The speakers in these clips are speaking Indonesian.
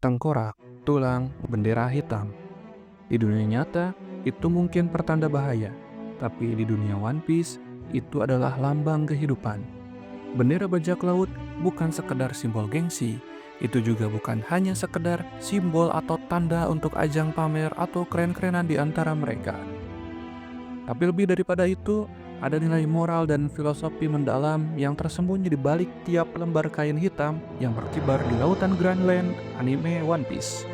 tengkorak, tulang, bendera hitam. Di dunia nyata, itu mungkin pertanda bahaya, tapi di dunia One Piece, itu adalah lambang kehidupan. Bendera bajak laut bukan sekedar simbol gengsi, itu juga bukan hanya sekedar simbol atau tanda untuk ajang pamer atau keren-kerenan di antara mereka. Tapi lebih daripada itu, ada nilai moral dan filosofi mendalam yang tersembunyi di balik tiap lembar kain hitam yang berkibar di lautan Grand Line anime One Piece.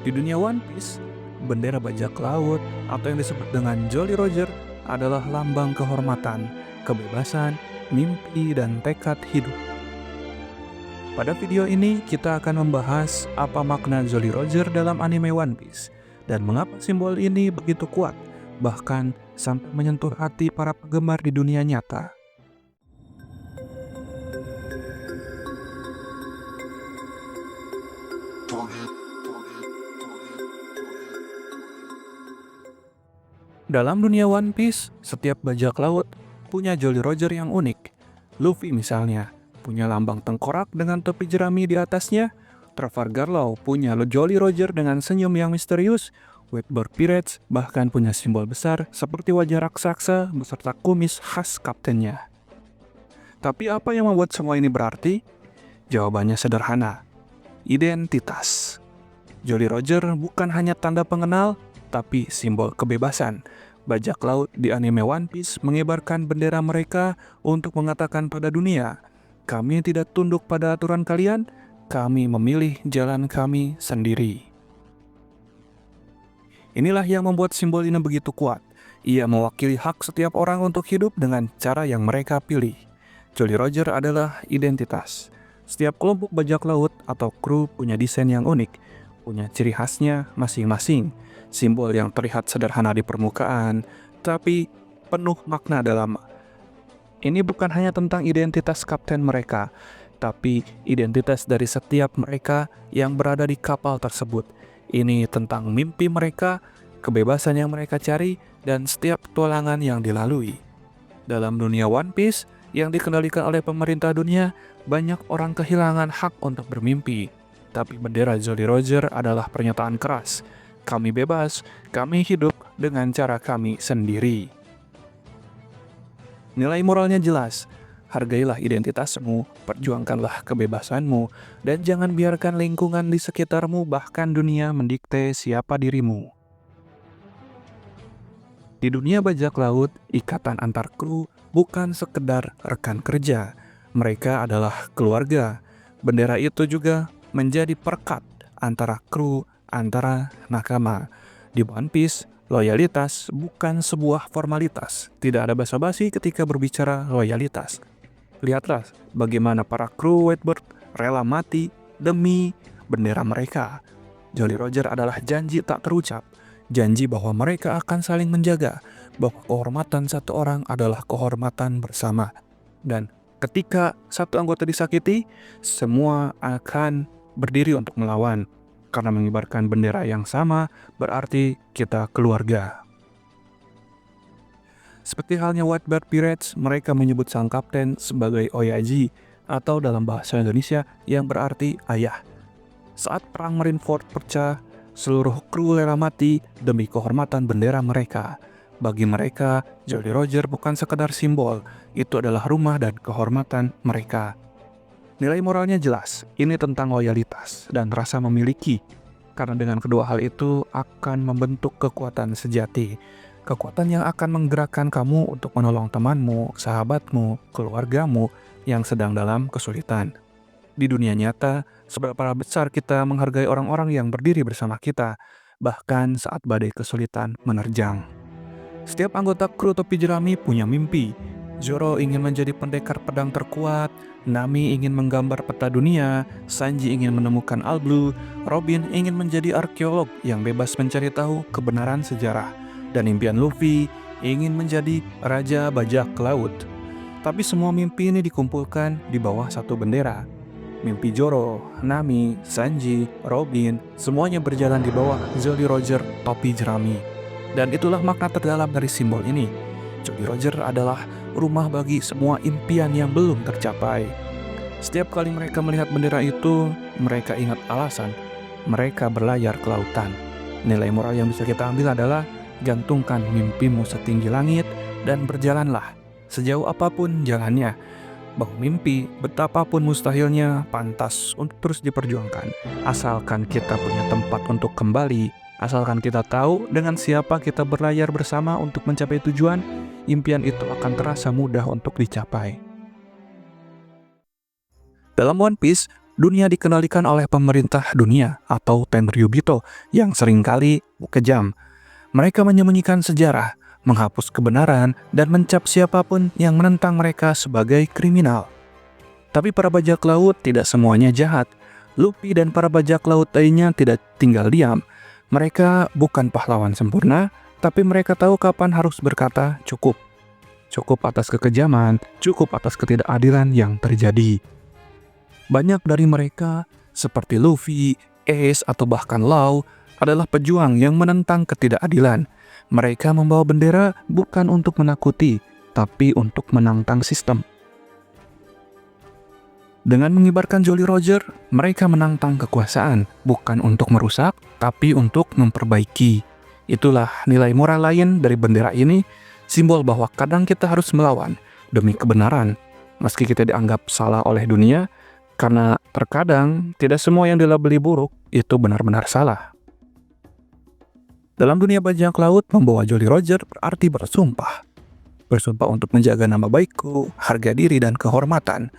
Di dunia One Piece, bendera bajak laut atau yang disebut dengan Jolly Roger adalah lambang kehormatan, kebebasan, mimpi, dan tekad hidup. Pada video ini, kita akan membahas apa makna Jolly Roger dalam anime One Piece dan mengapa simbol ini begitu kuat, bahkan sampai menyentuh hati para penggemar di dunia nyata. Dalam dunia One Piece, setiap bajak laut punya Jolly Roger yang unik. Luffy misalnya, punya lambang tengkorak dengan topi jerami di atasnya. Trafalgar Law punya Jolly Roger dengan senyum yang misterius. Whitebird Pirates bahkan punya simbol besar seperti wajah raksasa beserta kumis khas kaptennya. Tapi apa yang membuat semua ini berarti? Jawabannya sederhana. Identitas. Jolly Roger bukan hanya tanda pengenal, tapi simbol kebebasan. Bajak laut di anime One Piece mengibarkan bendera mereka untuk mengatakan pada dunia, kami tidak tunduk pada aturan kalian, kami memilih jalan kami sendiri. Inilah yang membuat simbol ini begitu kuat. Ia mewakili hak setiap orang untuk hidup dengan cara yang mereka pilih. Jolly Roger adalah identitas. Setiap kelompok bajak laut atau kru punya desain yang unik, punya ciri khasnya masing-masing. Simbol yang terlihat sederhana di permukaan, tapi penuh makna dalam. Ini bukan hanya tentang identitas kapten mereka, tapi identitas dari setiap mereka yang berada di kapal tersebut. Ini tentang mimpi mereka, kebebasan yang mereka cari, dan setiap petualangan yang dilalui. Dalam dunia One Piece yang dikendalikan oleh pemerintah dunia, banyak orang kehilangan hak untuk bermimpi. Tapi bendera Jolly Roger adalah pernyataan keras. Kami bebas, kami hidup dengan cara kami sendiri. Nilai moralnya jelas. Hargailah identitasmu, perjuangkanlah kebebasanmu, dan jangan biarkan lingkungan di sekitarmu bahkan dunia mendikte siapa dirimu. Di dunia bajak laut, ikatan antar kru bukan sekedar rekan kerja. Mereka adalah keluarga. Bendera itu juga menjadi perekat antara kru, antara nakama. Di One Piece, loyalitas bukan sebuah formalitas. Tidak ada basa-basi ketika berbicara loyalitas. Lihatlah bagaimana para kru Whitebird rela mati demi bendera mereka. Jolly Roger adalah janji tak terucap. Janji bahwa mereka akan saling menjaga, bahwa kehormatan satu orang adalah kehormatan bersama. Dan ketika satu anggota disakiti, semua akan berdiri untuk melawan. Karena mengibarkan bendera yang sama, berarti kita keluarga. Seperti halnya Whitebird Pirates, mereka menyebut sang kapten sebagai Oyaji, atau dalam bahasa Indonesia yang berarti ayah. Saat perang Marineford pecah, seluruh kru rela mati demi kehormatan bendera mereka. Bagi mereka, Jolly Roger bukan sekedar simbol, itu adalah rumah dan kehormatan mereka. Nilai moralnya jelas, ini tentang loyalitas dan rasa memiliki. Karena dengan kedua hal itu akan membentuk kekuatan sejati. Kekuatan yang akan menggerakkan kamu untuk menolong temanmu, sahabatmu, keluargamu yang sedang dalam kesulitan. Di dunia nyata, seberapa besar kita menghargai orang-orang yang berdiri bersama kita, bahkan saat badai kesulitan menerjang. Setiap anggota kru topi jerami punya mimpi. Zoro ingin menjadi pendekar pedang terkuat, Nami ingin menggambar peta dunia, Sanji ingin menemukan All Blue, Robin ingin menjadi arkeolog yang bebas mencari tahu kebenaran sejarah, dan impian Luffy ingin menjadi raja bajak laut. Tapi semua mimpi ini dikumpulkan di bawah satu bendera. Mimpi Zoro, Nami, Sanji, Robin, semuanya berjalan di bawah Jolly Roger topi jerami. Dan itulah makna terdalam dari simbol ini. Jolly Roger adalah rumah bagi semua impian yang belum tercapai. Setiap kali mereka melihat bendera itu, mereka ingat alasan mereka berlayar ke lautan. Nilai moral yang bisa kita ambil adalah gantungkan mimpimu setinggi langit dan berjalanlah sejauh apapun jalannya. Bahwa mimpi, betapapun mustahilnya, pantas untuk terus diperjuangkan. Asalkan kita punya tempat untuk kembali, asalkan kita tahu dengan siapa kita berlayar bersama untuk mencapai tujuan, impian itu akan terasa mudah untuk dicapai. Dalam One Piece, dunia dikendalikan oleh pemerintah dunia atau Tenryubito yang seringkali kejam. Mereka menyembunyikan sejarah, menghapus kebenaran, dan mencap siapapun yang menentang mereka sebagai kriminal. Tapi para bajak laut tidak semuanya jahat. Luffy dan para bajak laut lainnya tidak tinggal diam. Mereka bukan pahlawan sempurna, tapi mereka tahu kapan harus berkata cukup. Cukup atas kekejaman, cukup atas ketidakadilan yang terjadi. Banyak dari mereka, seperti Luffy, Ace, atau bahkan Law, adalah pejuang yang menentang ketidakadilan. Mereka membawa bendera bukan untuk menakuti, tapi untuk menantang sistem. Dengan mengibarkan Jolly Roger, mereka menantang kekuasaan, bukan untuk merusak, tapi untuk memperbaiki. Itulah nilai moral lain dari bendera ini, simbol bahwa kadang kita harus melawan demi kebenaran, meski kita dianggap salah oleh dunia, karena terkadang tidak semua yang dilabeli buruk itu benar-benar salah. Dalam dunia bajak laut, membawa Jolly Roger berarti bersumpah. Bersumpah untuk menjaga nama baikku, harga diri, dan kehormatan.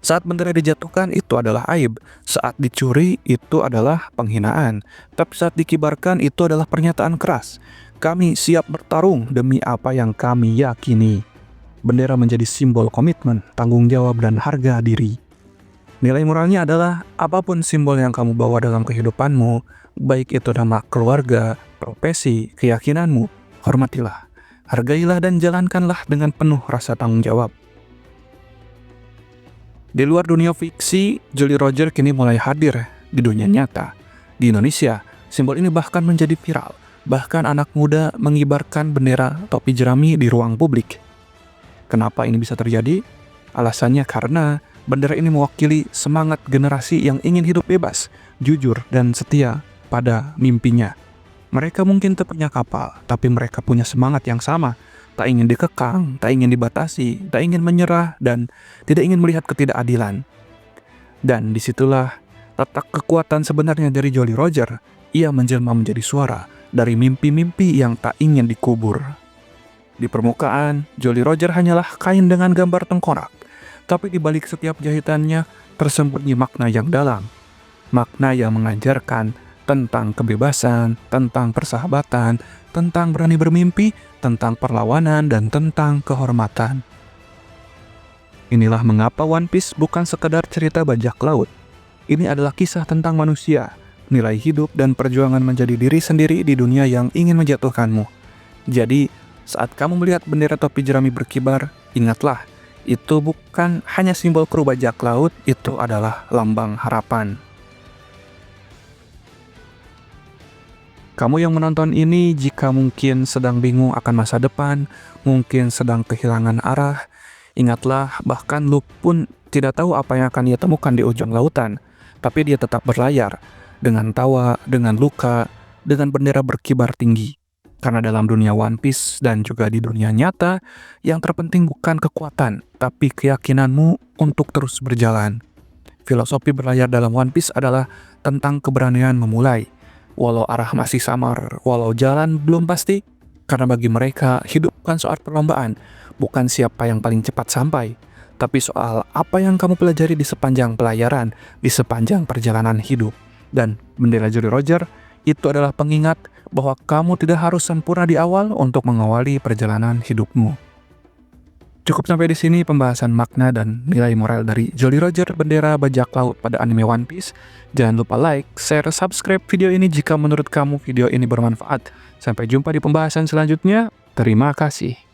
Saat bendera dijatuhkan, itu adalah aib. Saat dicuri, itu adalah penghinaan. Tapi saat dikibarkan, itu adalah pernyataan keras. Kami siap bertarung demi apa yang kami yakini. Bendera menjadi simbol komitmen, tanggung jawab, dan harga diri. Nilai moralnya adalah apapun simbol yang kamu bawa dalam kehidupanmu, baik itu nama keluarga, profesi, keyakinanmu, hormatilah, hargailah, dan jalankanlah dengan penuh rasa tanggung jawab. Di luar dunia fiksi, Jolly Roger kini mulai hadir di dunia nyata. Di Indonesia, simbol ini bahkan menjadi viral. Bahkan anak muda mengibarkan bendera topi jerami di ruang publik. Kenapa ini bisa terjadi? Alasannya karena bendera ini mewakili semangat generasi yang ingin hidup bebas, jujur, dan setia pada mimpinya. Mereka mungkin tak punya kapal, tapi mereka punya semangat yang sama. Tak ingin dikekang, tak ingin dibatasi, tak ingin menyerah, dan tidak ingin melihat ketidakadilan. Dan disitulah letak kekuatan sebenarnya dari Jolly Roger. Ia menjelma menjadi suara dari mimpi-mimpi yang tak ingin dikubur. Di permukaan, Jolly Roger hanyalah kain dengan gambar tengkorak. Tapi di balik setiap jahitannya tersembunyi makna yang dalam. Makna yang mengajarkan tentang kebebasan, tentang persahabatan, tentang berani bermimpi, tentang perlawanan, dan tentang kehormatan. Inilah mengapa One Piece bukan sekedar cerita bajak laut. Ini adalah kisah tentang manusia, nilai hidup, dan perjuangan menjadi diri sendiri di dunia yang ingin menjatuhkanmu. Jadi, saat kamu melihat bendera topi jerami berkibar, ingatlah, itu bukan hanya simbol kru bajak laut, itu adalah lambang harapan. Kamu yang menonton ini, jika mungkin sedang bingung akan masa depan, mungkin sedang kehilangan arah, ingatlah bahkan lu pun tidak tahu apa yang akan ia temukan di ujung lautan. Tapi dia tetap berlayar, dengan tawa, dengan luka, dengan bendera berkibar tinggi. Karena dalam dunia One Piece dan juga di dunia nyata, yang terpenting bukan kekuatan, tapi keyakinanmu untuk terus berjalan. Filosofi berlayar dalam One Piece adalah tentang keberanian memulai. Walau arah masih samar, walau jalan belum pasti. Karena bagi mereka, hidup bukan soal perlombaan, bukan siapa yang paling cepat sampai. Tapi soal apa yang kamu pelajari di sepanjang pelayaran, di sepanjang perjalanan hidup. Dan bendera Jolly Roger, itu adalah pengingat bahwa kamu tidak harus sempurna di awal untuk mengawali perjalanan hidupmu. Cukup sampai di sini pembahasan makna dan nilai moral dari Jolly Roger, bendera bajak laut pada anime One Piece. Jangan lupa like, share, subscribe video ini jika menurut kamu video ini bermanfaat. Sampai jumpa di pembahasan selanjutnya. Terima kasih.